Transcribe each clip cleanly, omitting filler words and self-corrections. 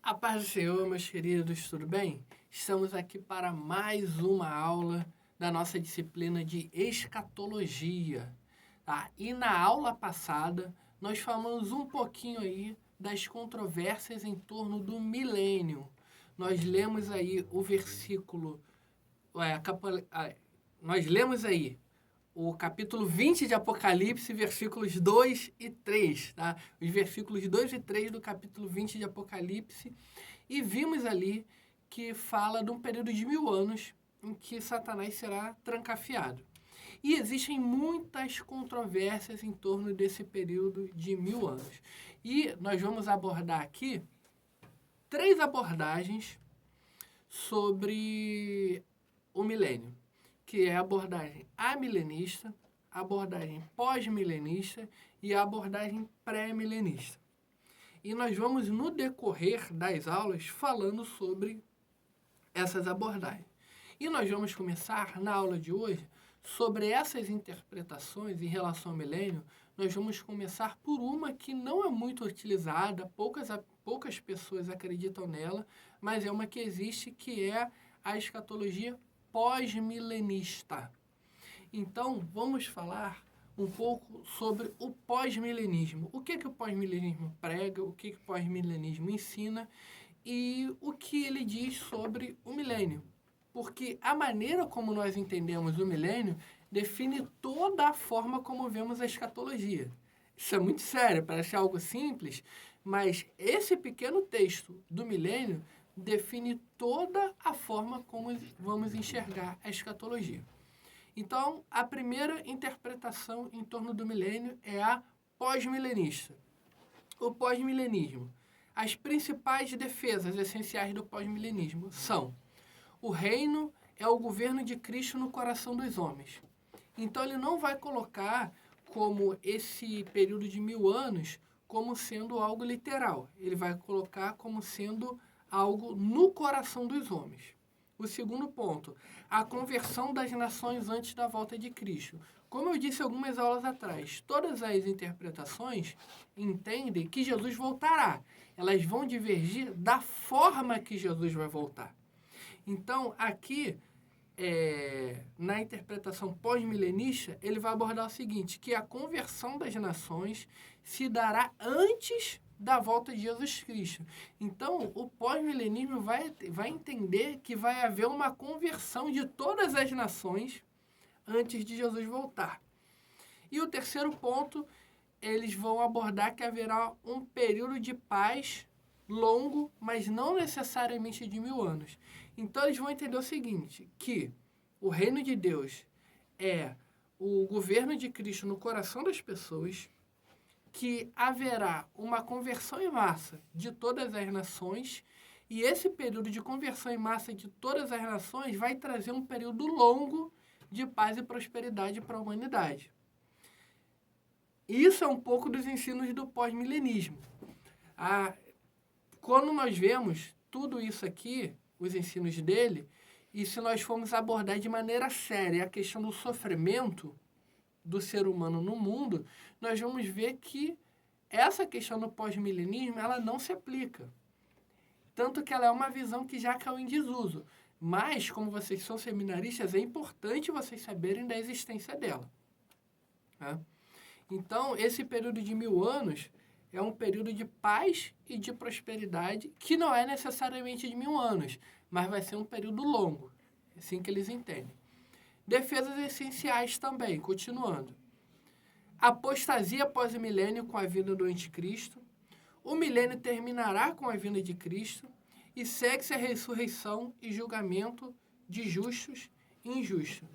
A paz do Senhor, meus queridos, tudo bem? Estamos aqui para mais uma aula da nossa disciplina de escatologia. Tá? E na aula passada, nós falamos um pouquinho aí das controvérsias em torno do milênio. Nós lemos aí o versículo, nós lemos aí o capítulo 20 de Apocalipse, versículos 2 e 3, tá? Os versículos 2 e 3 do capítulo 20 de Apocalipse, e vimos ali que fala de um período de 1000 anos em que Satanás será trancafiado. E existem muitas controvérsias em torno desse período de 1000 anos. E nós vamos abordar aqui 3 abordagens sobre o milênio, que é a abordagem amilenista, a abordagem pós-milenista e a abordagem pré-milenista. E nós vamos, no decorrer das aulas, falando sobre essas abordagens. E nós vamos começar, na aula de hoje, sobre essas interpretações em relação ao milênio. Nós vamos começar por uma que não é muito utilizada, poucas pessoas acreditam nela, mas é uma que existe, que é a escatologia pós-milenista. Então, vamos falar um pouco sobre o pós-milenismo. O que o pós-milenismo prega, o que o pós-milenismo ensina e o que ele diz sobre o milênio. Porque a maneira como nós entendemos o milênio define toda a forma como vemos a escatologia. Isso é muito sério, parece algo simples, mas esse pequeno texto do milênio define toda a forma como vamos enxergar a escatologia. Então, a primeira interpretação em torno do milênio é a pós-milenista. O pós-milenismo. As principais defesas essenciais do pós-milenismo são: o reino é o governo de Cristo no coração dos homens. Então, ele não vai colocar como esse período de 1000 anos como sendo algo literal. Ele vai colocar como sendo algo no coração dos homens. O segundo ponto, a conversão das nações antes da volta de Cristo. Como eu disse algumas aulas atrás, todas as interpretações entendem que Jesus voltará. Elas vão divergir da forma que Jesus vai voltar. Então, aqui, na interpretação pós-milenista, ele vai abordar o seguinte, que a conversão das nações se dará antes da volta de Jesus Cristo. Então, o pós-milenismo vai entender que vai haver uma conversão de todas as nações antes de Jesus voltar. E o terceiro ponto, eles vão abordar que haverá um período de paz longo, mas não necessariamente de 1000 anos. Então, eles vão entender o seguinte, que o reino de Deus é o governo de Cristo no coração das pessoas, que haverá uma conversão em massa de todas as nações, e esse período de conversão em massa de todas as nações vai trazer um período longo de paz e prosperidade para a humanidade. Isso é um pouco dos ensinos do pós-milenismo. Quando nós vemos tudo isso aqui, os ensinos dele, e se nós formos abordar de maneira séria a questão do sofrimento do ser humano no mundo, nós vamos ver que essa questão do pós-milenismo, ela não se aplica. Tanto que ela é uma visão que já caiu em desuso. Mas, como vocês são seminaristas, é importante vocês saberem da existência dela. Tá? Então, esse período de 1000 anos é um período de paz e de prosperidade que não é necessariamente de 1000 anos, mas vai ser um período longo. É assim que eles entendem. Defesas essenciais também, continuando. Apostasia após o milênio com a vinda do anticristo. O milênio terminará com a vinda de Cristo e segue-se a ressurreição e julgamento de justos e injustos.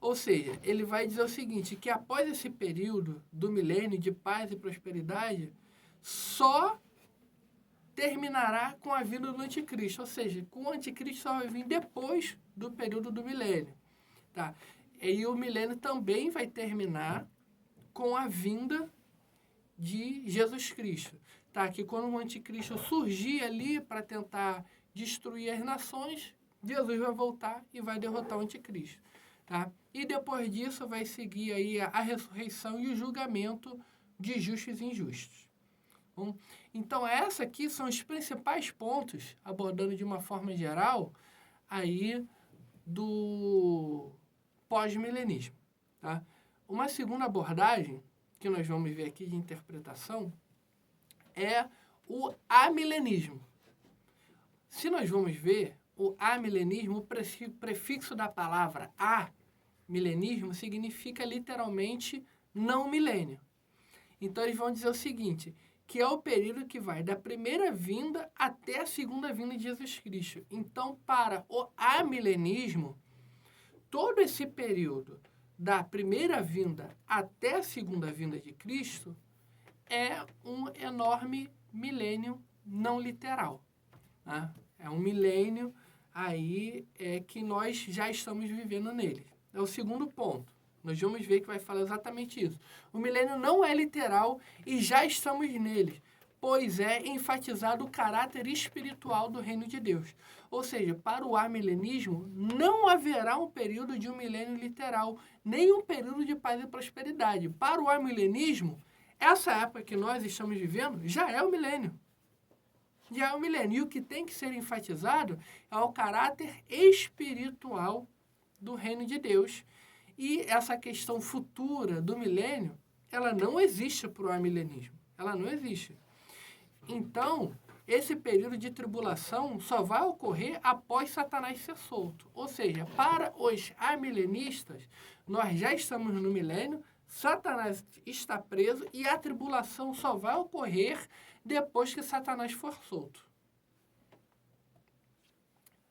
Ou seja, ele vai dizer o seguinte, que após esse período do milênio de paz e prosperidade, só terminará com a vinda do anticristo. Ou seja, com o anticristo só vai vir depois do período do milênio. Tá? E o milênio também vai terminar com a vinda de Jesus Cristo. Tá? Que quando o anticristo surgir ali para tentar destruir as nações, Jesus vai voltar e vai derrotar o anticristo. Tá? E depois disso vai seguir aí a ressurreição e o julgamento de justos e injustos. Bom, então, essa aqui são os principais pontos, abordando de uma forma geral, aí do pós-milenismo. Tá? Uma segunda abordagem, que nós vamos ver aqui de interpretação, é o amilenismo. Se nós vamos ver, o amilenismo, o prefixo da palavra amilenismo significa literalmente não milênio. Então, eles vão dizer o seguinte, que é o período que vai da primeira vinda até a segunda vinda de Jesus Cristo. Então, para o amilenismo, todo esse período da primeira vinda até a segunda vinda de Cristo é um enorme milênio não literal. Né? É um milênio aí que nós já estamos vivendo nele. É o segundo ponto. Nós vamos ver que vai falar exatamente isso. O milênio não é literal e já estamos nele, pois é enfatizado o caráter espiritual do reino de Deus. Ou seja, para o amilenismo, não haverá um período de um milênio literal, nem um período de paz e prosperidade. Para o amilenismo, essa época que nós estamos vivendo já é o milênio. Já é o milênio. E o que tem que ser enfatizado é o caráter espiritual do reino de Deus. E essa questão futura do milênio, ela não existe para o amilenismo. Ela não existe. Então, esse período de tribulação só vai ocorrer após Satanás ser solto. Ou seja, para os amilenistas, nós já estamos no milênio, Satanás está preso e a tribulação só vai ocorrer depois que Satanás for solto.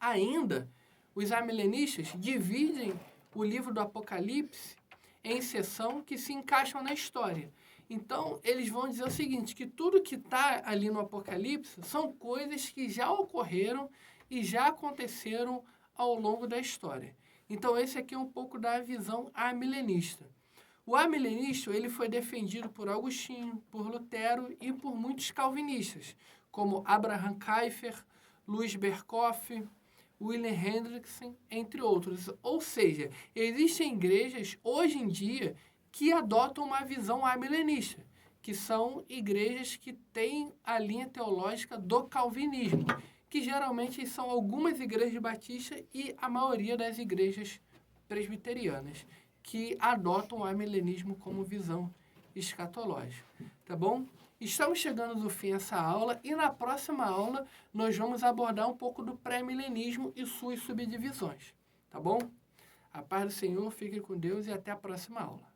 Ainda, os amilenistas dividem o livro do Apocalipse em seções que se encaixam na história. Então, eles vão dizer o seguinte, que tudo que está ali no Apocalipse são coisas que já ocorreram e já aconteceram ao longo da história. Então, esse aqui é um pouco da visão amilenista. O amilenismo ele foi defendido por Agostinho, por Lutero e por muitos calvinistas, como Abraham Kuyper, Louis Berkhoff, William Hendrickson, entre outros. Ou seja, existem igrejas hoje em dia que adotam uma visão amilenista, que são igrejas que têm a linha teológica do calvinismo, que geralmente são algumas igrejas batistas e a maioria das igrejas presbiterianas, que adotam o amilenismo como visão escatológica. Tá bom? Estamos chegando no fim dessa aula e na próxima aula nós vamos abordar um pouco do pré-milenismo e suas subdivisões. Tá bom? A paz do Senhor, fique com Deus e até a próxima aula.